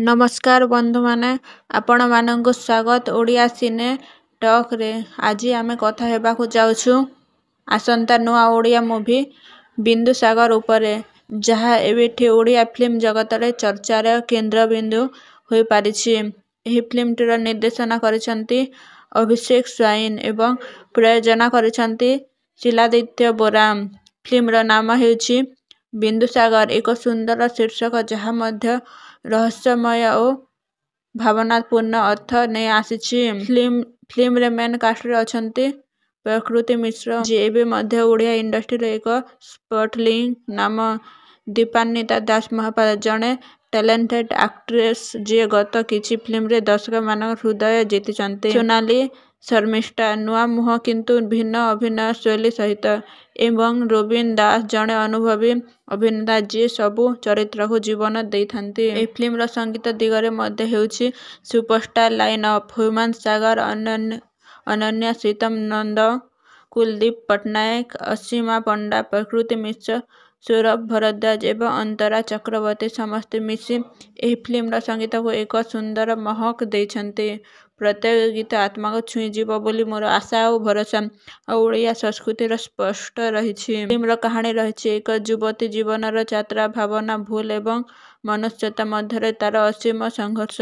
नमस्कार बंधु माने आपण मानक स्वागत ओडिया सिने टॉक रे। आज आमे कथा हेबाकु जाउछु आसंता नुआ ओडिया मूवी बिंदुसागर उपरे, जहा एबिठी ओडिया फिल्म जगत रे चर्चार केंद्रबिंदु होई पारिछि। एही फिल्म टिर निर्देशना करिसंती अभिषेक स्वाइन एवं प्रयोजना करिसंती शिलादित्य बोराम। फिल्म रो नाम हेउछि बिंदुसागर, एक सुंदर शीर्षक जहा मध्य रहस्यमय और भावनापूर्ण अर्थ नहीं आसीछि। फिल्म रे मेन कास्ट रे अछंती प्रकृति मिश्र, जे एबे मध्य ओडिया इंडस्ट्री रे एक स्पॉटलिंग नाम। दीपान्विता दास महापात्र जणे टैलेंटेड एक्ट्रेस जे गत किछि फिल्म रे दर्शक मानक हृदय जीतिचंती। सोनाली शर्मिष्ठा नुआ मुह किंतु भिन्न अभिनय शैली सहित, एवं रोबिन दास जणे अनुभवी अभिनेता जे सबु चरित्र को जीवन देइथांती। ए फिल्म रो संगीत दिगरे मध्य हेउछि सुपरस्टार लाइन अप ह्यूमन सागर, अनन्या सीतम नंद, कुलदीप पटनायक, असीमा पंडा, प्रकृति मिश्र, सौरभ भरद्वाज एवं अंतरा चक्रवर्ती समस्ते मिसी एही फिल्म रो संगीत को एक सुंदर महक देइछंती। प्रत्येक गीत आत्मा को छुई जीव बोली मोर आशा और भरोसा। ओडिया संस्कृति रो स्पष्ट रहिछि। फिल्म रो कहानी रहिछि एक युवती जीवन रो यात्रा, भावना, भूल एवं मनुष्यता मध्य तार असीम संघर्ष।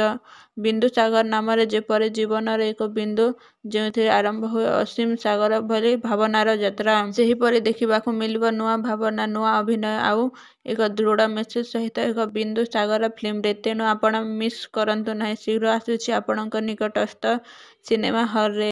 बिंदुसागर नाम जेपरि जीवन एक बिंदु जेउथि आरंभ हुए असीम सागर भली भावनार यात्रा, सेहीपरि देखिबाकु मिलिब नुआ भावना, नुआ अभिनय आउ एक दृढ़ मेसेज सहित एक बिंदुसागर फिल्म रे। तेणु आपण मिस करंतु नाही, शीघ्र आसुछि आपणक निकटस्थ सिनेमा हॉल रे।